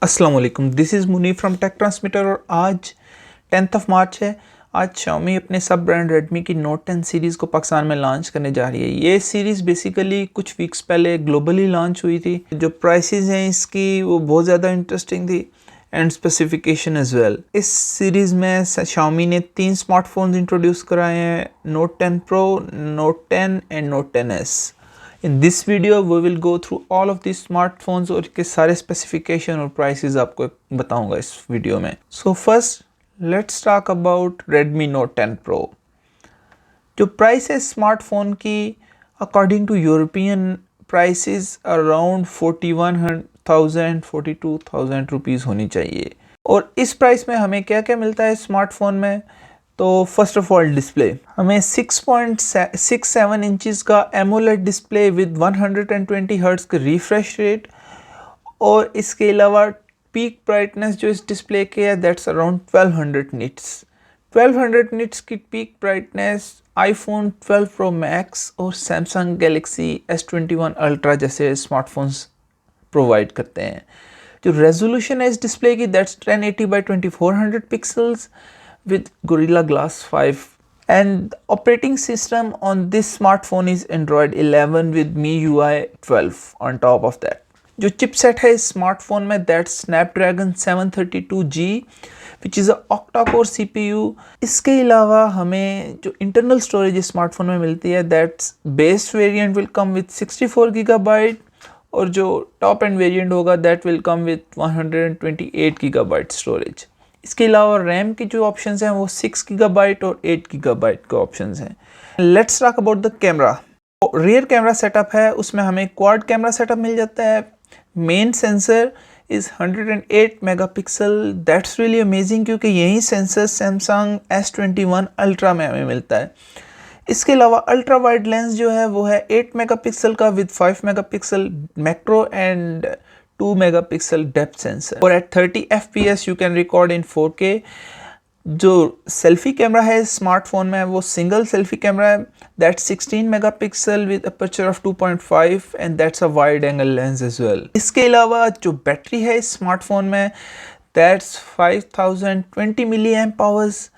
अस्सलाम वालेकुम, this is Muni from tech transmitter. और आज 10th ऑफ मार्च है। आज Xiaomi अपने सब ब्रांड Redmi की Note 10 सीरीज़ को पाकिस्तान में लॉन्च करने जा रही है। ये सीरीज़ बेसिकली कुछ वीक्स पहले ग्लोबली लॉन्च हुई थी। जो प्राइसेस हैं इसकी वो बहुत ज़्यादा इंटरेस्टिंग थी एंड स्पेसिफिकेशन एज वेल। इस सीरीज़ में Xiaomi ने 3 स्मार्टफोन्स इंट्रोड्यूस कराए हैं, Note 10 Pro, Note 10 and Note 10s। In this video we will go through all of these smartphones और इसके सारे स्पेसिफिकेशन और प्राइसेस आपको बताऊंगा इस वीडियो में। So first let's talk about Redmi Note 10 Pro। जो प्राइस है स्मार्टफोन की according to European prices around 41,000 rupees होनी चाहिए। और इस प्राइस में हमें क्या क्या मिलता है स्मार्टफोन में? तो फर्स्ट ऑफ ऑल डिस्प्ले, हमें 6.67 इंचज़ का एमोलेड डिस्प्ले विद 120 हर्ट्ज़ का रिफ्रेश रेट, और इसके अलावा पीक ब्राइटनेस जो इस डिस्प्ले के है दैट्स अराउंड 1200 निट्स। 1200 निट्स की peak brightness iPhone 12 pro max और सैमसंग गैलेक्सी S21 अल्ट्रा जैसे स्मार्टफोन्स प्रोवाइड करते हैं। जो रेजोल्यूशन है इस डिस्प्ले की that's 1080x2400 pixels with Gorilla Glass 5, and the operating system on this smartphone is Android 11 with MIUI 12 on top of that. जो chipset है इस स्मार्टफोन में that's Snapdragon 732G which is a octa-core CPU। इसके अलावा हमें जो internal storage इस smartphone में मिलती है that's base variant will come with 64 GB और जो टॉप एंड वेरिएंट होगा that will come with 128 GB storage. इसके अलावा रैम की जो ऑप्शंस हैं वो 6 GB और 8 GB के ऑप्शंस हैं। Let's talk about the camera. Rear camera setup है उसमें हमें क्वाड कैमरा सेटअप मिल जाता है। Main sensor is 108 megapixel. That's really amazing क्योंकि यही सेंसर सैमसंग S21 अल्ट्रा में हमें मिलता है। इसके अलावा अल्ट्रा वाइड लेंस जो है वो है 8 मेगापिक्सल का with 5 megapixel macro and 2 megapixel depth sensor, और at 30 FPS you can record in 4K। जो सेल्फी कैमरा है स्मार्टफोन में वो सिंगल सेल्फी कैमरा है that's 16 megapixel with aperture of 2.5 and that's a wide angle lens as well. इसके अलावा जो battery है इस स्मार्टफोन में that's 5020 milli amp hours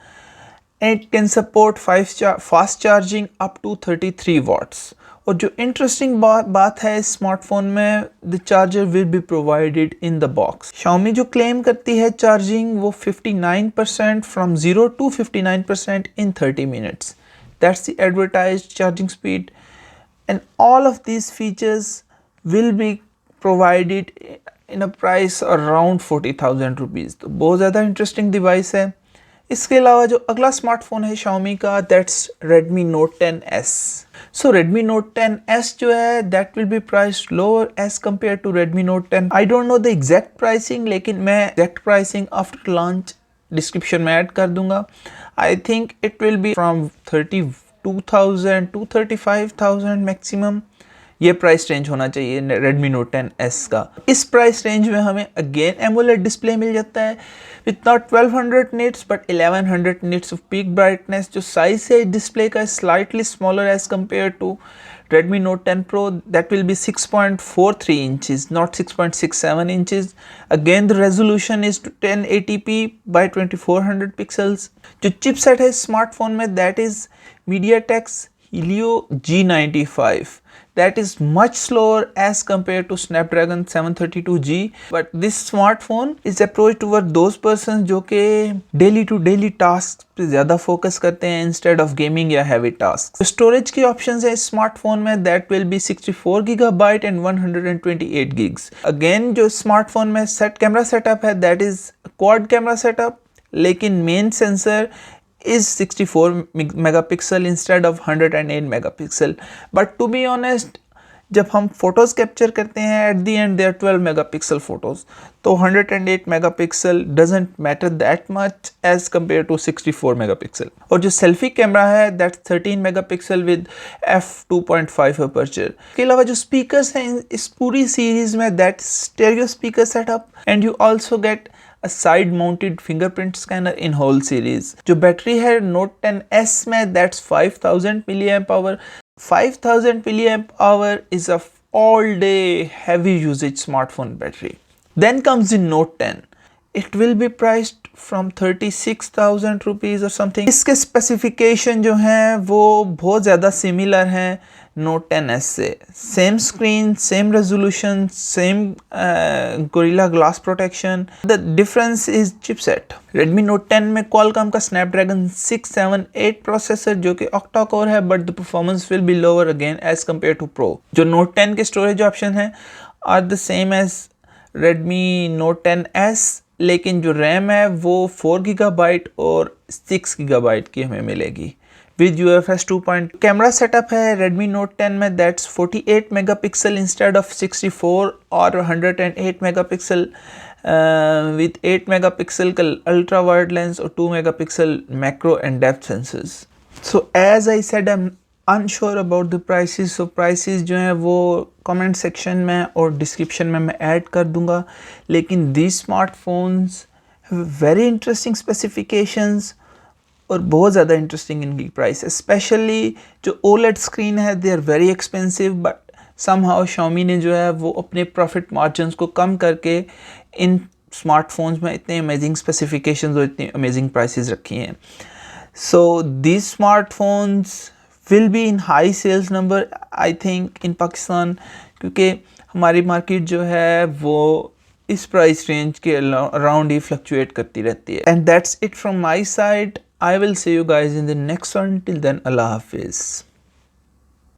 and it can support fast charging up to 33 watts. और जो interesting बात है इस स्मार्टफोन में the charger will be provided in the box. Xiaomi जो क्लेम करती है चार्जिंग वो 59% from 0 to 59% in 30 minutes. That's the advertised charging speed and all of these features will be provided in a price around 40,000 rupees. तो बहुत ज़्यादा interesting device है। इसके अलावा जो अगला स्मार्टफोन है Xiaomi का that's Redmi Note 10s। So Redmi Note 10s जो है that will be priced lower as compare to Redmi Note 10। I don't know the exact pricing, लेकिन मैं exact pricing after launch description में add कर दूंगा। I think it will be from 32,000 to 35,000 maximum. ये price range होना चाहिए Redmi Note 10s का। इस प्राइस रेंज में हमें अगेन एमोलेड डिस्प्ले मिल जाता है with not 1200 nits but 1100 nits of peak brightness. जो साइज है डिस्प्ले का slightly smaller as compare to Redmi Note 10 Pro that will be 6.43 inches not 6.67 inches. Again the resolution is 1080p by 2400 pixels. जो chipset है smartphone में that is MediaTek's Helio G95 that is much slower as compared to Snapdragon 732G, but this smartphone is approached toward those persons जो के daily to daily task पे ज़्यादा focus करते हैं instead of gaming या heavy task. Storage की options है smartphone में that will B 64 GB and 128 gigs। Again जो स्मार्टफोन में कैमरा सेटअप है that is quad camera setup, लेकिन main sensor is 64 megapixel instead of 108 megapixel. But to be honest, जब हम photos capture करते हैं at the end they are 12 megapixel photos, तो 108 megapixel doesn't matter that much as compare to 64 megapixel. और जो selfie camera है that's 13 megapixel with f2.5 aperture. इसके अलावा जो स्पीकर्स हैं इस पूरी सीरीज में that stereo speaker setup and you also get a side mounted fingerprint scanner in whole series। जो बैटरी है Note 10s में that's 5000 milliamp hour। 5000 milliamp hour is a all day heavy usage smartphone battery। Then comes the Note 10. It will be priced from 36,000 rupees or something. इसके specification जो हैं वो बहुत ज़्यादा similar हैं Note 10s से. Same screen, same resolution, same gorilla glass protection. The difference is chipset. Redmi Note 10 में Qualcomm का Snapdragon 678 प्रोसेसर जो कि ऑक्टा कोर है, but the performance will be lower again as compare to Pro. जो Note 10 के storage option हैं are the same as Redmi Note 10s, लेकिन जो रैम है वो 4 GB और 6 GB की हमें मिलेगी विद UFS 2. कैमरा सेटअप है Redmi Note 10 में दैट्स 48 मेगापिक्सल इंस्टेड ऑफ 64 और 108 मेगापिक्सल विद 8 मेगापिक्सल का अल्ट्रा वाइड लेंस और 2 megapixel macro and depth sensors. So as I said I am unsure about the prices. So prices जो हैं वो comment section में और description में मैं ऐड कर दूंगा. लेकिन these smartphones very interesting specifications और बहुत ज़्यादा इंटरेस्टिंग इनकी प्राइस है. स्पेशली जो OLED स्क्रीन है they are very expensive, but somehow Xiaomi ने जो है वो अपने प्रॉफिट मार्जिन्स को कम करके इन स्मार्टफोन्स में इतने अमेजिंग स्पेसिफिकेशंस और इतनी अमेजिंग प्राइसेस रखी हैं. So these smartphones will be in high sales number I think in Pakistan, क्योंकि हमारी मार्केट जो है वो इस प्राइस रेंज के अराउंड ही फ्लक्चुएट करती रहती है. And that's it from my side. I will see you guys in the next one. Till then, Allah Hafiz.